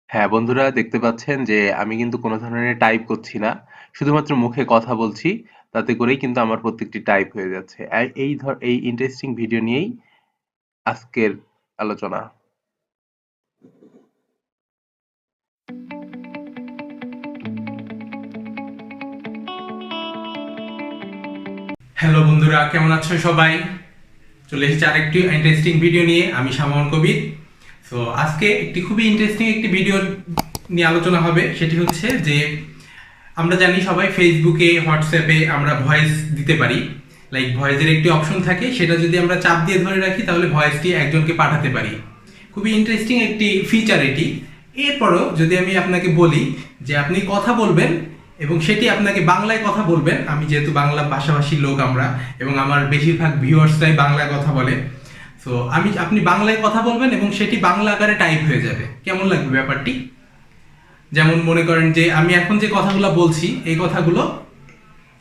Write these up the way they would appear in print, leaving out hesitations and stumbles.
হ্যাঁ, বন্ধুরা দেখতে পাচ্ছেন যে আমি কিন্তু কোনো ধরনের টাইপ করছি না। শুধুমাত্র মুখে কথা বলছি। তাতে করেই কিন্তু আমার প্রত্যেকটি টাইপ হয়ে যাচ্ছে। এই ইন্টারেস্টিং ভিডিও নিয়েই আজকের আলোচনা। হ্যালো বন্ধুরা, কেমন আছো সবাই? চলে এসেছি আরেকটি ইন্টারেস্টিং ভিডিও নিয়ে। আমি শামাউন কবির। সো আজকে একটি খুবই ইন্টারেস্টিং একটি ভিডিও নিয়ে আলোচনা হবে। সেটি হচ্ছে যে আমরা জানি সবাই ফেসবুকে, হোয়াটসঅ্যাপে আমরা ভয়েস দিতে পারি। লাইক ভয়েসের একটি অপশন থাকে, সেটা যদি আমরা চাপ দিয়ে ধরে রাখি তাহলে ভয়েসটি একজনকে পাঠাতে পারি। খুবই ইন্টারেস্টিং একটি ফিচার এটি। এরপরও যদি আমি আপনাকে বলি যে আপনি কথা বলবেন এবং সেটি আপনাকে বাংলায় কথা বলবেন, আমি যেহেতু বাংলা ভাষাভাষীর লোক আমরা, এবং আমার বেশিরভাগ ভিউয়ার্সরাই বাংলায় কথা বলে, সো আপনি বাংলায় কথা বলবেন এবং সেটি বাংলা আকারে টাইপ হয়ে যাবে। কেমন লাগবে ব্যাপারটি? যেমন মনে করেন যে আমি এখন যে কথাগুলো বলছি, এই কথাগুলো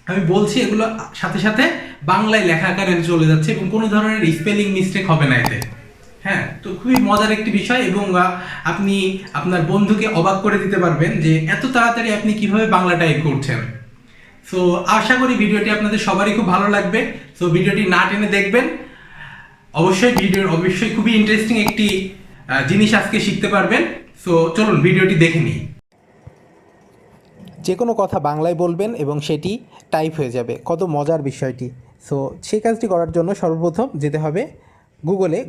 আমি বলছি, এগুলো সাথে সাথে বাংলায় লেখা আকারে চলে যাচ্ছে এবং কোনো ধরনের স্পেলিং মিস্টেক হবে না এতে। হ্যাঁ, তো খুবই মজার একটি বিষয়, এবং আপনি আপনার বন্ধুকে অবাক করে দিতে পারবেন যে এত তাড়াতাড়ি আপনি কিভাবে বাংলা টাইপ করছেন। সো আশা করি ভিডিওটি আপনাদের সবারই খুব ভালো লাগবে। সো ভিডিওটি না টেনে দেখবেন। অবশ্যই খুবই ইন্টারেস্টিং একটি জিনিস আজকে শিখতে পারবেন। সো চলুন ভিডিওটি দেখে নিই। যে কোনো কথা বাংলায় বলবেন এবং সেটি টাইপ হয়ে যাবে। কত মজার বিষয়টি। সো সেই কাজটি করার জন্য সর্বপ্রথম যেতে হবে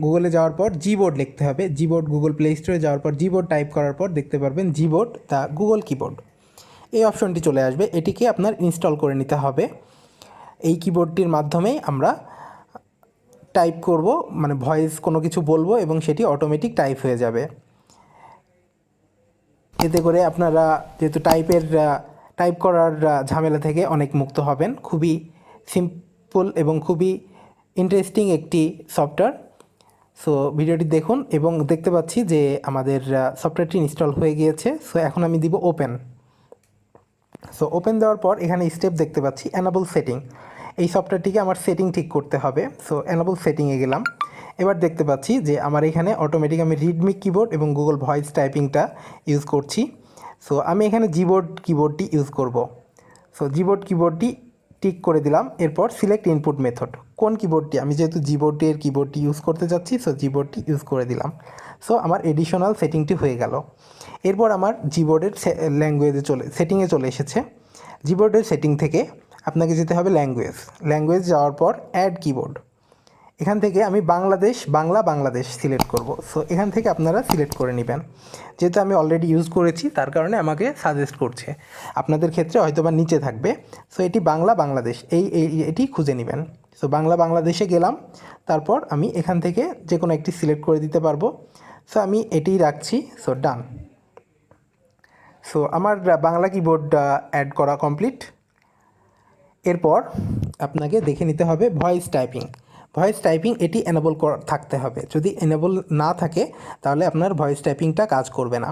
গুগলে যাওয়ার পর জিবোর্ড লিখতে হবে। জিবোর্ড গুগল প্লে স্টোরে যাওয়ার পর জিবোর্ড টাইপ করার পর দেখতে পারবেন জিবোর্ড দ্য গুগল কিবোর্ড, এই অপশনটি চলে আসবে। এটিকে আপনার ইনস্টল করে নিতে হবে। এই কিবোর্ডটির মাধ্যমেই আমরা টাইপ করব, মানে ভয়েস কোনো কিছু বলবো এবং সেটি অটোমেটিক টাইপ হয়ে যাবে। এতে করে আপনারা যেহেতু টাইপ করার ঝামেলা থেকে অনেক মুক্ত হবেন। খুবই সিম্পল এবং খুবই ইন্টারেস্টিং একটি সফটওয়্যার। সো ভিডিওটি দেখুন এবং দেখতে পাচ্ছি যে আমাদের সফটওয়্যারটি ইনস্টল হয়ে গিয়েছে। সো এখন আমি দিব ওপেন। সো ওপেন দেওয়ার পর এখানে স্টেপ দেখতে পাচ্ছি অ্যানাবল সেটিং। এই সফটওয়্যারটিকে আমার সেটিং ঠিক করতে হবে। সো অ্যানাবল সেটিংয়ে গেলাম। এবার দেখতে পাচ্ছি যে আমার এখানে অটোমেটিক আমি রিডমি কিবোর্ড এবং গুগল ভয়েস টাইপিংটা ইউজ করছি। সো আমি এখানে কিবোর্ডটি ইউজ করব। সো কিবোর্ডটি টিক করে দিলাম। এরপর সিলেক্ট ইনপুট মেথড, কোন কিবোর্ডটি, আমি যেহেতু কিবোর্ডটি ইউজ করতে যাচ্ছি, সো জিবোর্ডটি ইউজ করে দিলাম। সো আমার এডিশনাল সেটিংটি হয়ে গেল। এরপর আমার জিবোর্ডের সেটিংয়ে চলে এসেছে। জিবোর্ডের সেটিং থেকে আপনাকে যেতে হবে ল্যাঙ্গুয়েজ যাওয়ার পর অ্যাড কিবোর্ড। এখান থেকে আমি বাংলাদেশ সিলেক্ট করব। সো এখান থেকে আপনারা সিলেক্ট করে নেবেন। যেহেতু আমি অলরেডি ইউজ করেছি তার কারণে আমাকে সাজেস্ট করছে। আপনাদের ক্ষেত্রে হয়তো বা নিচে থাকবে। সো এটি বাংলাদেশ, এটি খুঁজে নেবেন। সো বাংলাদেশে গেলাম। তারপর আমি এখান থেকে যে কোনো একটি সিলেক্ট করে দিতে পারবো। সো আমি এটিই রাখছি। সো ডান। সো আমার বাংলা কিবোর্ড অ্যাড করা কমপ্লিট। এরপর আপনাকে দেখে নিতে হবে ভয়েস টাইপিং এটি এনেবল থাকতে হবে। যদি এনেবল না থাকে তাহলে আপনার ভয়েস টাইপিংটা কাজ করবে না।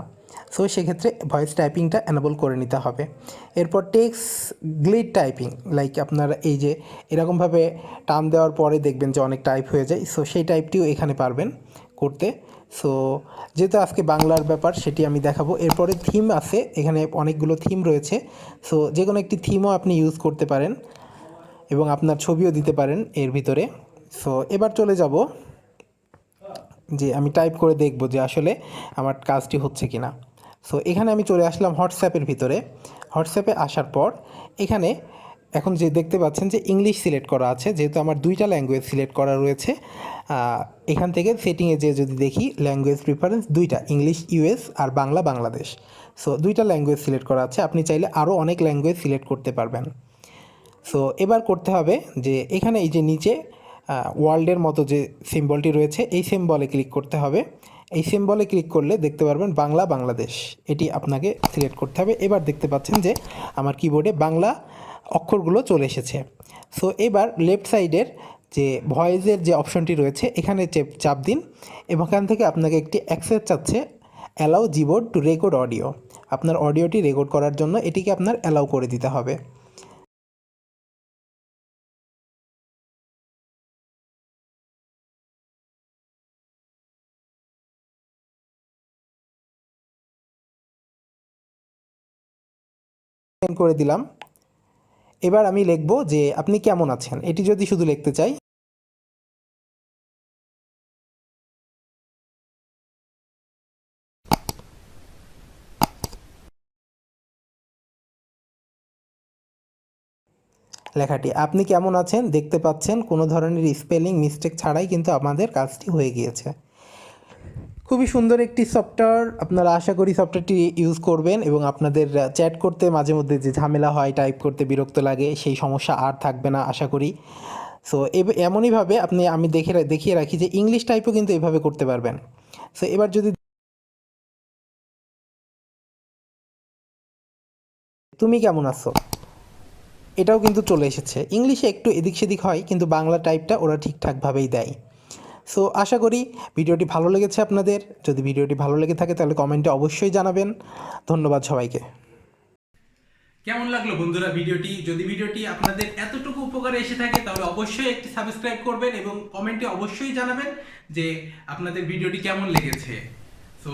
সো সেক্ষেত্রে ভয়েস টাইপিংটা এনেবল করে নিতে হবে। এরপর টেক্সট গ্লিড টাইপিং, লাইক আপনারা এই যে এরকমভাবে টান দেওয়ার পরে দেখবেন যে অনেক টাইপ হয়ে যায়। সো সেই টাইপটিও এখানে পারবেন করতে। সো যেহেতু আজকে বাংলার ব্যাপার সেটি আমি দেখাবো। এরপরে থিম আছে, এখানে অনেকগুলো থিম রয়েছে। সো যে কোনো একটি থিমও আপনি ইউজ করতে পারেন এবং আপনার ছবিও দিতে পারেন এর ভিতরে। সো এবার চলে যাব যে আমি টাইপ করে দেখব যে আসলে আমার কাজটি হচ্ছে কি না। সো এখানে আমি চলে আসলাম হোয়াটসঅ্যাপের ভিতরে। হোয়াটসঅ্যাপে আসার পর এখানে এখন যে দেখতে পাচ্ছেন যে ইংলিশ সিলেক্ট করা আছে, যেহেতু আমার দুইটা ল্যাঙ্গুয়েজ সিলেক্ট করা রয়েছে। এখান থেকে সেটিংয়ে যে যদি দেখি ল্যাঙ্গুয়েজ প্রিফারেন্স দুইটা, ইংলিশ ইউএস আর বাংলাদেশ। সো দুইটা ল্যাঙ্গুয়েজ সিলেক্ট করা আছে, আপনি চাইলে আরও অনেক ল্যাঙ্গুয়েজ সিলেক্ট করতে পারবেন। সো এবার করতে হবে যে এখানে এই যে নিচে ওয়ার্ল্ডের মতো যে সিম্বলটি রয়েছে এই সিম্বলে ক্লিক করতে হবে। এই সিম্বলে ক্লিক করলে দেখতে পারবেন বাংলাদেশ, এটি আপনাকে সিলেক্ট করতে হবে। এবার দেখতে পাচ্ছেন যে আমার কিবোর্ডে বাংলা অক্ষরগুলো চলে এসেছে। সো এবার লেফট সাইডের যে ভয়েসের যে অপশনটি রয়েছে এখানে চাপ দিন এবং এখান থেকে আপনাকে একটি অ্যাক্সেস চাচ্ছে, allow Gboard two record audio. আপনার অডিওটি রেকর্ড করার জন্য এটিকে আপনার অ্যালাউ করে দিতে হবে। সেন্ড করে দিলাম। এবার আমি লিখব যে আপনি কেমন আছেন, এটি যদি শুধু লিখতে চাই, লেখাটি আপনি কেমন আছেন দেখতে পাচ্ছেন কোনো ধরনের স্পেলিং মিস্টেক ছাড়াই কিন্তু আমাদের কাজটি হয়ে গিয়েছে। খুবই সুন্দর একটি সফটওয়্যার, আপনারা আশা করি সফটওয়্যারটি ইউজ করবেন এবং আপনাদের চ্যাট করতে মাঝে মধ্যে যে ঝামেলা হয়, টাইপ করতে বিরক্ত লাগে, সেই সমস্যা আর থাকবে না আশা করি। সো এমনইভাবে আমি দেখিয়ে রাখি যে ইংলিশ টাইপও কিন্তু এভাবে করতে পারবেন। সো এবার যদি তুমি কেমন আছো, এটাও কিন্তু চলে এসেছে। ইংলিশে একটু এদিক সেদিক হয়, কিন্তু বাংলা টাইপটা ওরা ঠিকঠাকভাবেই দেয়। সো আশা করি ভিডিওটি ভালো লেগেছে আপনাদের। যদি ভিডিওটি ভালো লেগে থাকে তাহলে কমেন্টে অবশ্যই জানাবেন। ধন্যবাদ সবাইকে। কেমন লাগলো বন্ধুরা ভিডিওটি? যদি ভিডিওটি আপনাদের এতটুকু উপকারে এসে থাকে তাহলে অবশ্যই একটি সাবস্ক্রাইব করবেন এবং কমেন্টে অবশ্যই জানাবেন যে আপনাদের ভিডিওটি কেমন লেগেছে। তো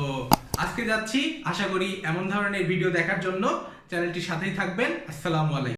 আজকে যাচ্ছি, আশা করি এমন ধরনের ভিডিও দেখার জন্য চ্যানেলটির সাথেই থাকবেন। আসসালামু আলাইকুম।